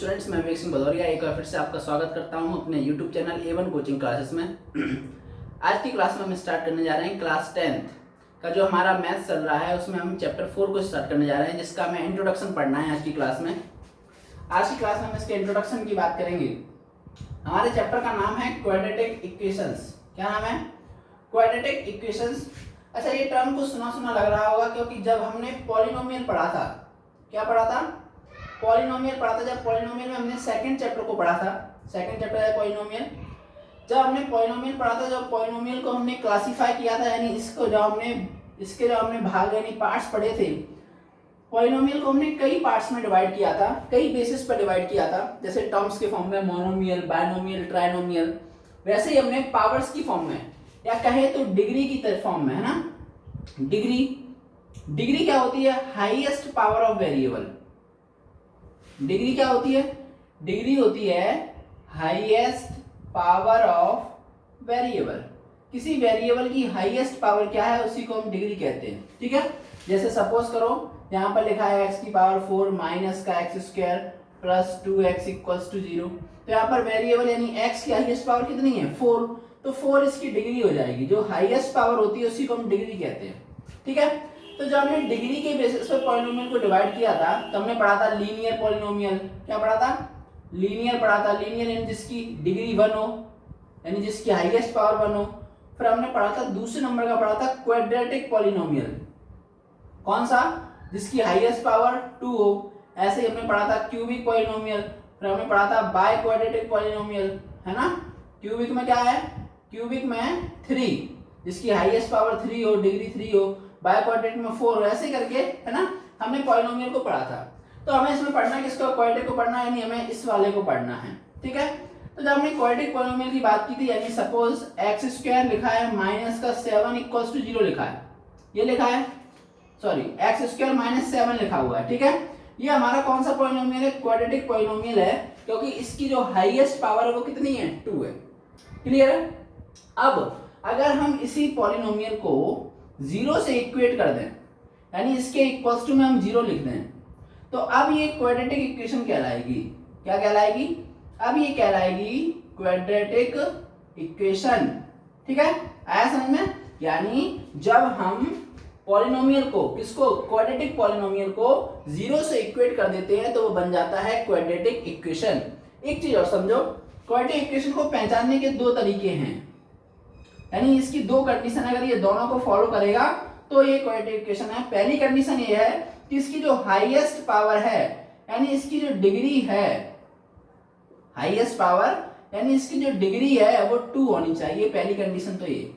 Students, मैं विवेक सिंह भदौरिया एक बार फिर से आपका स्वागत करता हूं अपने YouTube channel A1 coaching classes में। आज की क्लास में हम स्टार्ट करने जा रहे हैं क्लास 10th का जो हमारा मैथ्स चल रहा है, उसमें हम चैप्टर 4 को स्टार्ट करने जा रहे हैं, जिसका हमें इंट्रोडक्शन पढ़ना है आज की क्लास में। आज की क्लास में हम इसके इंट्रोडक्शन की बात करेंगे। हमारे चैप्टर का नाम है क्वाड्रेटिक इक्वेशंस। क्या नाम है? Quadratic equations. अच्छा, ये टर्म को सुना सुना लग रहा होगा, क्योंकि जब हमने पॉलिनोमियल पढ़ा था, क्या पढ़ा था? पॉलिनोमियल पढ़ा था। जब पॉलिनोमियल में हमने सेकंड चैप्टर को पढ़ा था, सेकंड चैप्टर है पॉलिनोमियल। जब हमने पॉलिनोमियल पढ़ा था, जब पॉलिनोमियल को हमने क्लासिफाई किया था, यानी इसको जो हमने भाग यानी पार्ट्स पढ़े थे, पॉलिनोमियल को हमने कई पार्ट्स में डिवाइड किया था, कई बेसिस पर डिवाइड किया था। जैसे टर्म्स के फॉर्म में मोनोमियल, बायनोमियल, ट्राइनोमियल, वैसे ही हमने पावर्स की फॉर्म में, या कहे तो डिग्री की फॉर्म में, है ना। डिग्री क्या होती है? Highest power of variable. Degree क्या होती है? डिग्री होती है हाईएस्ट पावर ऑफ वेरिएबल। किसी वेरिएबल की हाईएस्ट पावर क्या है, उसी को हम डिग्री कहते हैं। ठीक है। जैसे सपोज करो, यहाँ पर लिखा है x की पावर 4 माइनस का x square plus 2x equals to 0। तो यहाँ पर वेरिएबल यानी x की हाईएस्ट पावर कितनी है? 4। तो 4 इसकी डिग्री हो जाएगी। जो हाईएस्ट पावर होती है उसी को हम डिग्री कहते हैं। ठीक है। तो जब हमने डिग्री के बेसिस पर पॉलिनोमियल को डिवाइड किया था, तो हमने पढ़ा था लीनियर पॉलिनोमियल। क्या पढ़ा था? लीनियर पढ़ा था। लीनियर यानी जिसकी डिग्री 1 हो, यानी जिसकी हाईएस्ट पावर 1 हो। फिर हमने पढ़ा था, दूसरे नंबर का पढ़ा था क्वाड्रेटिक पॉलिनोमियल। कौन सा? जिसकी हाईएस्ट पावर 2 हो। ऐसे ही हमने पढ़ा था क्यूबिक पॉलिनोमियल। फिर हमने पढ़ा था बाय क्वाड्रेटिक पॉलिनोमियल, है ना। क्यूबिक में क्या है? क्यूबिक में 3, जिसकी हाईएस्ट पावर 3 हो, डिग्री 3 हो। बाय क्वाड्रेटिक में 4, ऐसे करके, है ना, हमने पॉलिनोमियल को पढ़ा था। तो हमें इसमें पढ़ना है किसको? क्वाड्रेटिक को पढ़ना है, यानी हमें इस वाले को पढ़ना है। ठीक है। तो जब हमने क्वाड्रेटिक पॉलिनोमियल की बात की थी, यानी सपोज x स्क्वायर लिखा है माइनस का 7 इक्वल्स टू 0 लिखा है, ये लिखा है, सॉरी x स्क्वायर माइनस 7 लिखा हुआ है। ठीक है। ये हमारा कौन सा पॉलिनोमियल है? क्वाड्रेटिक पॉलिनोमियल है, क्योंकि इसकी जो हाईएस्ट पावर है वो कितनी है? 2 है। क्लियर है। अब अगर हम इसी पॉलिनोमियल को 0 से इक्वेट कर दें, यानी इसके इक्वल्स टू में हम 0 लिख दें, तो अब ये क्वाड्रेटिक इक्वेशन कहलाएगी। क्या कहलाएगी? अब ये कहलाएगी क्वाड्रेटिक इक्वेशन। ठीक है। आया समझ में? यानी जब हम पॉलिनोमियल को, किसको? क्वाड्रेटिक पॉलिनोमियल को 0 से इक्वेट कर देते हैं, तो वो बन जाता है क्वाड्रेटिक इक्वेशन। एक चीज और समझो, क्वाड्रेटिक इक्वेशन को पहचानने के 2 तरीके हैं, यानी इसकी 2 कंडीशन, अगर ये दोनों को फॉलो करेगा तो ये क्वाड्रेटिक इक्वेशन है। पहली कंडीशन ये है कि इसकी जो हाईएस्ट पावर है, यानी इसकी जो डिग्री है, हाईएस्ट पावर यानी इसकी जो डिग्री है वो 2 होनी चाहिए। पहली कंडीशन तो ये।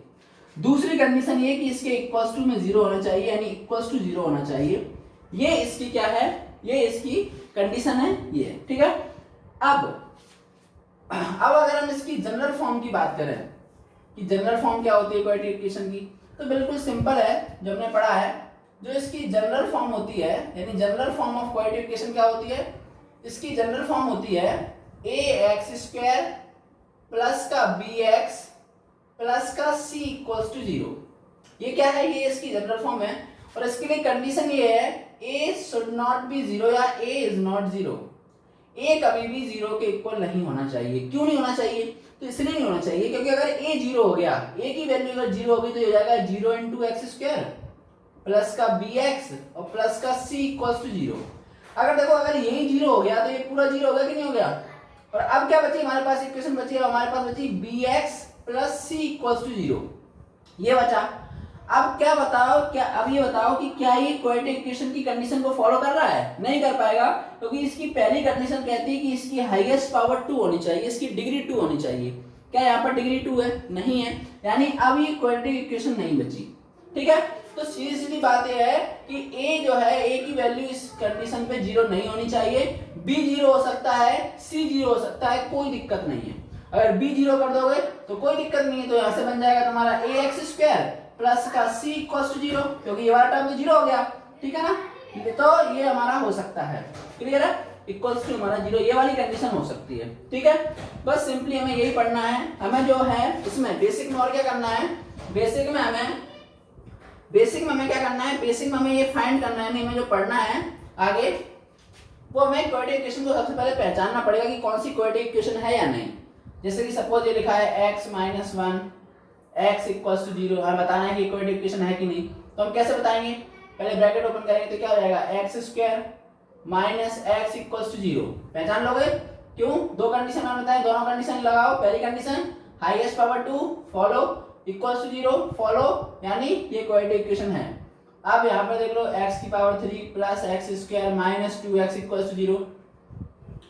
दूसरी कंडीशन ये कि इसके इक्वल्स टू में 0 होना चाहिए, यानी इक्वल्स टू 0 होना चाहिए। ये इसकी क्या है? ये इसकी कंडीशन है ये। ठीक है। अब अगर हम इसकी जनरल फॉर्म की बात करें कि जनरल फॉर्म क्या होती है क्वाड्रेटिक इक्वेशन की, तो बिल्कुल सिंपल है, जो हमने पढ़ा है। जो इसकी जनरल फॉर्म होती है, यानी general form of quadratic equation क्या होती है? इसकी जनरल फॉर्म होती है ax स्क्वायर प्लस का bx प्लस का c इक्वल्स टू 0। ये क्या है? ये इसकी जनरल फॉर्म है। और इसके लिए कंडीशन ये है a शुड नॉट बी 0 या a इज नॉट 0। a कभी भी 0 के इक्वल नहीं होना चाहिए। क्यों नहीं होना चाहिए? तो इसलिए नहीं होना चाहिए क्योंकि अगर a 0 हो गया, a की वैल्यू अगर 0 होगी, तो हो जाएगा 0 इंटू एक्स स्क्वायर प्लस का bx और प्लस का c इक्वल्स टू 0। अगर देखो, अगर यही 0 हो गया तो ये पूरा 0 हो गया कि नहीं हो गया? और अब क्या बची हमारे पास? इक्वेशन बची, हमारे पास बची bx plus c equals to 0। ये बचा। अब क्या बताओ, अब ये बताओ कि क्या ये क्वाड्रेटिक इक्वेशन की कंडीशन को फॉलो कर रहा है? नहीं कर पाएगा, क्योंकि इसकी पहली कंडीशन कहती है कि इसकी हाईएस्ट पावर 2 होनी चाहिए, इसकी डिग्री 2 होनी चाहिए। क्या यहाँ पर डिग्री 2 है? नहीं है, यानी अब ये क्वाड्रेटिक इक्वेशन नहीं बची। ठीक है। तो सीधी बात यह है कि a जो है, a की वैल्यू इस कंडीशन पे 0 नहीं होनी चाहिए। b 0 हो सकता है, c 0 हो सकता है, कोई दिक्कत नहीं है। अगर b 0 कर दोगे तो कोई दिक्कत नहीं है, तो यहाँ से बन जाएगा तुम्हारा ax स्क्वायर प्लस का c इक्वल्स टू 0, क्योंकि ये वाला टर्म तो 0 हो गया। ठीक है ना। तो ये हमारा हो सकता है। क्लियर है। इक्वल्स टू हमारा 0, ये वाली कंडीशन हो सकती है। ठीक है। बस सिंपली हमें यही पढ़ना है। हमें जो है इसमें बेसिक में और क्या करना है? बेसिक में हमें क्या करना है? बेसिक में हमें ये फाइंड करना है, हमें जो पढ़ना है आगे वो हमें क्वाड्रेटिक इक्वेशन को सबसे पहले पहचानना पड़ेगा कि कौन सी क्वाड्रेटिक इक्वेशन है या नहीं। जैसे कि सपोज ये लिखा है x minus 1 x equals to 0, हमें बताना है कि क्वाड्रेटिक इक्वेशन है कि नहीं। तो हम कैसे बताएंगे, पहले ब्रैकेट ओपन करेंगे तो क्या हो जाएगा, x square minus x equals to 0। पहचान लोगे क्यों, दो कंडीशन हमें बताएं, दोनों कंडीशन लगाओ। पहली condition highest power 2 follow equals to 0 follow, यानी ये क्वाड्रेटिक इक्वेशन है। अब यहाँ पर देख लो x की power 3 plus x square minus 2x equals to 0।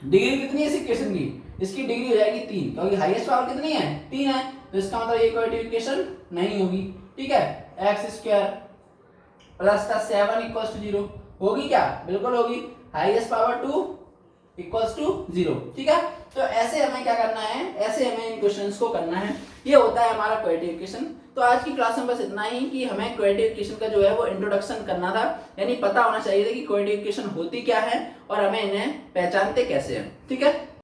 Degree कितनी है इस इक्वेशन की, इसकी डिग्री हो जाएगी 3, क्योंकि हाईएस्ट पावर कितनी है 3 है, तो इसका मतलब ये क्वाड्रेटिक इक्वेशन नहीं होगी। ठीक है, एक्स स्क्वायर प्लस का 7 इक्वल्स टू 0 होगी क्या, बिल्कुल होगी, हाईएस्ट पावर 2 इक्वल्स टू 0। ठीक है, तो ऐसे हमें क्या करना है, ऐसे हमें इन क्वेश्चंस को करना है। ये होता है हमारा क्वाड्रेटिक इक्वेशन। तो आज की क्लास में बस इतना ही कि हमें क्वाड्रेटिक इक्वेशन का जो है वो इंट्रोडक्शन करना था, यानी पता होना चाहिए था कि क्वाड्रेटिक इक्वेशन होती क्या है और हमें इन्हें पहचानते कैसे हैं। ठीक है।